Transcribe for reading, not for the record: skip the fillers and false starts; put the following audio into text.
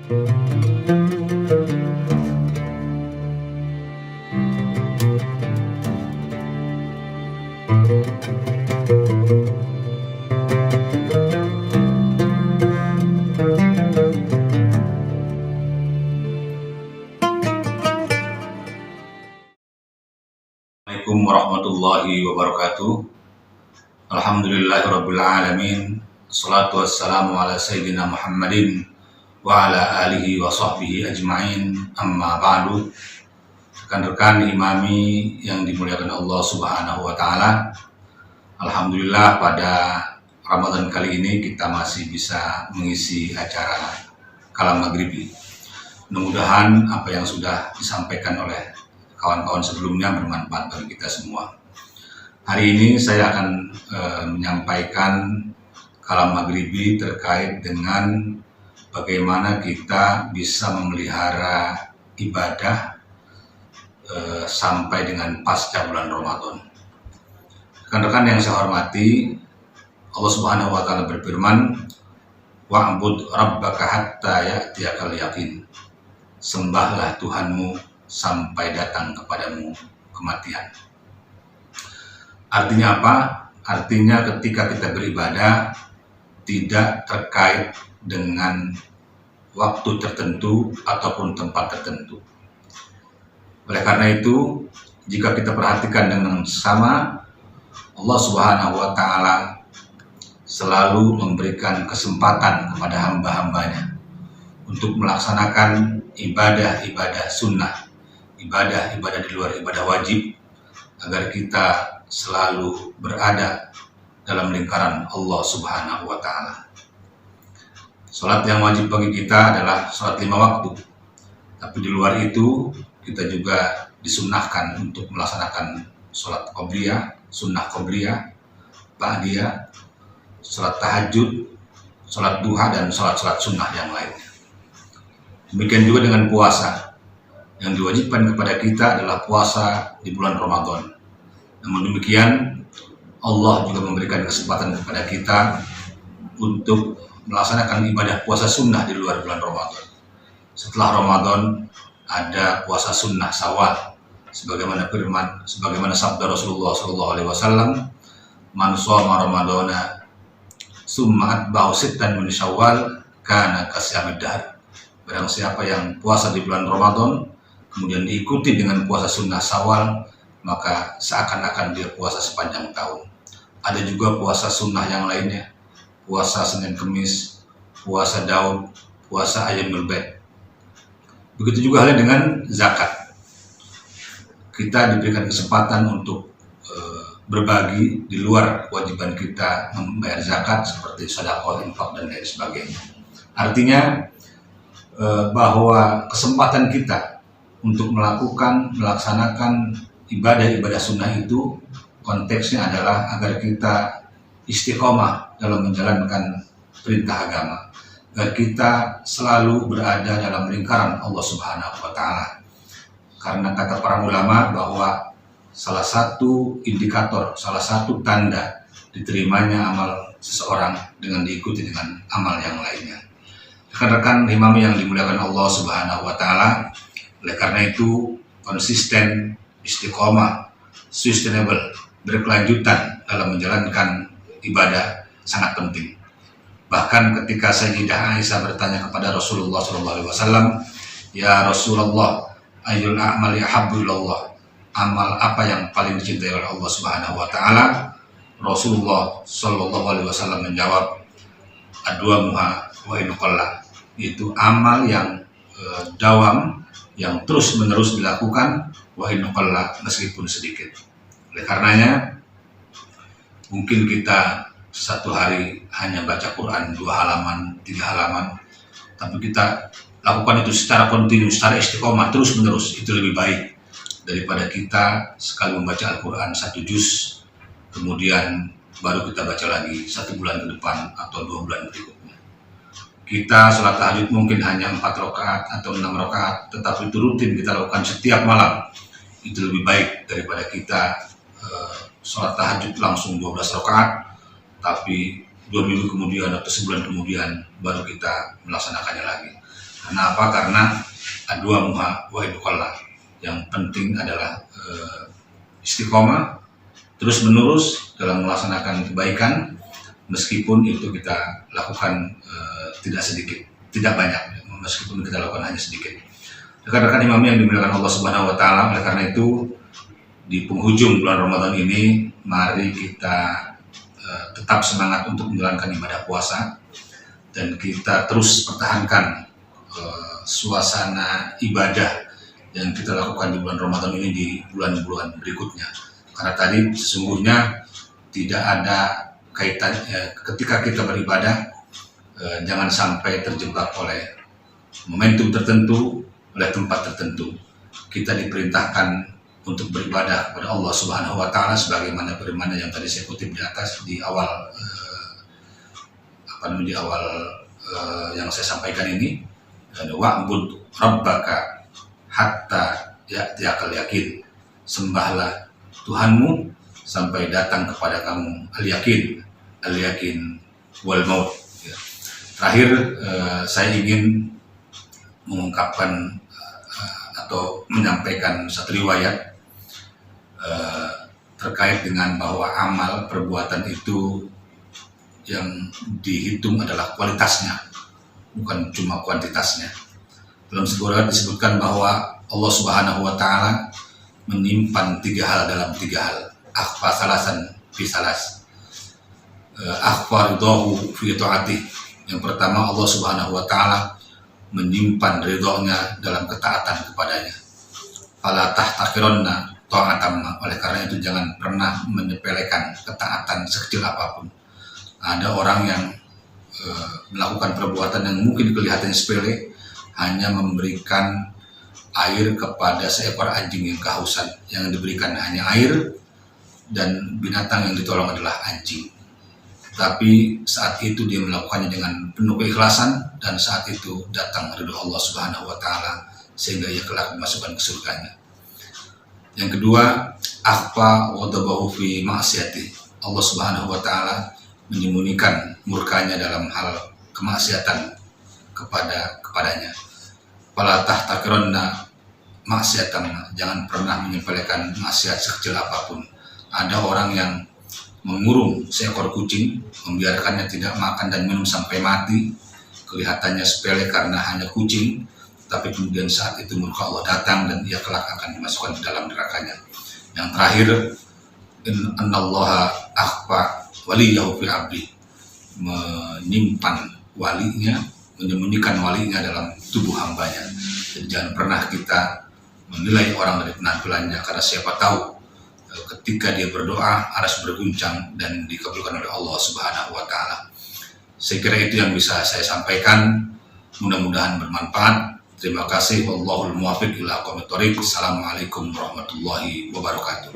Assalamualaikum warahmatullahi wabarakatuh. Alhamdulillahirabbil alamin. Wassalatu wassalamu ala sayyidina Muhammadin wa ala alihi wa sahbihi ajma'in. Amma ba'du. Rekan-rekan imami yang dimuliakan Allah Subhanahu wa taala. Alhamdulillah pada Ramadan kali ini kita masih bisa mengisi acara kalam maghribi. Mudah-mudahan apa yang sudah disampaikan oleh kawan-kawan sebelumnya bermanfaat bagi kita semua. Hari ini saya akan menyampaikan kalam maghribi terkait dengan bagaimana kita bisa memelihara ibadah sampai dengan pasca bulan Ramadan. Rekan-rekan yang saya hormati, Allah Subhanahu wa taala berfirman, "Wa'bud rabbaka hatta ya'tiyakal yaqin." Sembahlah Tuhanmu sampai datang kepadamu kematian. Artinya apa? Artinya ketika kita beribadah tidak terkait dengan waktu tertentu ataupun tempat tertentu. Oleh karena itu, jika kita perhatikan dengan sama, Allah Subhanahu wa taala selalu memberikan kesempatan kepada hamba-hambanya untuk melaksanakan ibadah-ibadah sunnah, ibadah-ibadah di luar ibadah wajib, agar kita selalu berada dalam lingkaran Allah Subhanahu wa taala. Salat yang wajib bagi kita adalah salat 5 waktu. Tapi di luar itu kita juga disunnahkan untuk melaksanakan salat qobliyah, sunnah qobliyah, ba'diyah, salat tahajud, salat duha, dan salat-salat sunnah yang lainnya. Demikian juga dengan puasa. Yang diwajibkan kepada kita adalah puasa di bulan Ramadan. Namun demikian, Allah juga memberikan kesempatan kepada kita untuk melaksanakan ibadah puasa sunnah di luar bulan Ramadan. Setelah Ramadan ada puasa sunnah Syawal, sebagaimana sabda Rasulullah SAW, "Man shoma Ramadana summa atba'u sittan min Syawal kana kasyamid dahr." Barang siapa yang puasa di bulan Ramadan kemudian diikuti dengan puasa sunnah Syawal, maka seakan-akan dia puasa sepanjang tahun. Ada juga puasa sunnah yang lainnya, puasa Senin Kemis, puasa Daud, puasa Ayyamul Bid. Begitu juga halnya dengan zakat. Kita diberikan kesempatan untuk berbagi di luar kewajiban kita membayar zakat seperti sedekah, infak, dan lain sebagainya. Artinya bahwa kesempatan kita untuk melaksanakan ibadah-ibadah sunnah itu konteksnya adalah agar kita istiqomah dalam menjalankan perintah agama, agar kita selalu berada dalam lingkaran Allah Subhanahu wa taala. Karena kata para ulama bahwa salah satu indikator, salah satu tanda diterimanya amal seseorang dengan diikuti dengan amal yang lainnya. Rekan-rekan imam yang dimuliakan Allah Subhanahu wa taala, oleh karena itu konsisten, istiqomah, sustainable, berkelanjutan dalam menjalankan ibadah sangat penting. Bahkan ketika Sayyidah Aisyah bertanya kepada Rasulullah SAW, "Ya Rasulullah, ayyul a'mali ahabbu ilallah?" Amal apa yang paling dicintai oleh Allah Subhanahu wa taala? Rasulullah SAW menjawab, "Adwamuha wa in qalla." Itu amal yang dawam, yang terus-menerus dilakukan, wa in qalla, meskipun sedikit. Oleh karenanya, mungkin kita satu hari hanya baca Quran 2 halaman, 3 halaman, tapi kita lakukan itu secara kontinu, secara istiqomah, terus-menerus. Itu lebih baik daripada kita sekali membaca Al-Quran 1 juz, kemudian baru kita baca lagi 1 bulan ke depan atau 2 bulan berikutnya. Kita sholat tahajud mungkin hanya 4 rakaat atau 6 rakaat, tetapi itu rutin kita lakukan setiap malam. Itu lebih baik daripada kita sholat tahajud langsung 12 rakaat, tapi 2 minggu kemudian atau sebulan kemudian baru kita melaksanakannya lagi. Karena apa? Karena adua muha wa idukallah. Yang penting adalah istiqomah, terus menerus dalam melaksanakan kebaikan, meskipun itu kita lakukan tidak sedikit, tidak banyak, meskipun kita lakukan hanya sedikit. Rekan-rekan imam yang dimuliakan Allah Subhanahu wa Ta'ala, oleh karena itu di penghujung bulan Ramadan ini, mari kita tetap semangat untuk menjalankan ibadah puasa, dan kita terus pertahankan suasana ibadah yang kita lakukan di bulan Ramadan ini di bulan-bulan berikutnya. Karena tadi sesungguhnya tidak ada kaitan ketika kita beribadah, jangan sampai terjebak oleh momentum tertentu, oleh tempat tertentu. Kita diperintahkan untuk beribadah kepada Allah Subhanahu wa Ta'ala sebagaimana firman yang tadi saya kutip di atas di awal yang saya sampaikan ini, wa'bud rabbaka hatta ya'tiyakal yakin, sembahlah Tuhanmu sampai datang kepada kamu al-yakin wal maut. Terakhir saya ingin mengungkapkan atau menyampaikan satu riwayat terkait dengan bahwa amal perbuatan itu yang dihitung adalah kualitasnya, bukan cuma kuantitasnya. Dalam sebuah riwayat disebutkan bahwa Allah Subhanahu wa Ta'ala menyimpan 3 hal dalam 3 hal. Akhfa salasan fi salas. Akhfa ridahu fi ta'atih. Yang pertama, Allah Subhanahu wa Ta'ala menyimpan ridhonya dalam ketaatan kepadanya. Fala tahtaqiranna ta'atamma. Oleh karena itu jangan pernah menyepelekan ketaatan sekecil apapun. Ada orang yang melakukan perbuatan yang mungkin kelihatannya sepele, hanya memberikan air kepada seekor anjing yang kehausan, yang diberikan hanya air, dan binatang yang ditolong adalah anjing. Tapi saat itu dia melakukannya dengan penuh keikhlasan, dan saat itu datang ridho Allah Subhanahu wa Ta'ala sehingga ia kelak dimasukkan ke surganya. Yang kedua, akhfa wadabahu fi ma'siyati. Allah Subhanahu wa Ta'ala menyembunyikan murkanya dalam hal kemaksiatan kepadanya. Fala tahtaqiranna maksiatan. Jangan pernah menyepelekan maksiat sekecil apapun. Ada orang yang mengurung seekor kucing, membiarkannya tidak makan dan minum sampai mati. Kelihatannya sepele karena hanya kucing, tapi kemudian saat itu murka Allah datang dan ia kelak akan dimasukkan ke dalam nerakanya. Yang terakhir, innallaha akhfa waliyahu fi abdi. Menyimpan walinya, menyembunyikan walinya dalam tubuh hambanya. Jadi jangan pernah kita menilai orang dari penampilannya, karena siapa tahu ketika dia berdoa aras berguncang dan dikabulkan oleh Allah Subhanahu wa Ta'ala. Saya kira itu yang bisa saya sampaikan, mudah-mudahan bermanfaat. Terima kasih. Wallahul muwaffiq ila aqwamit thoriq. Assalamualaikum warahmatullahi wabarakatuh.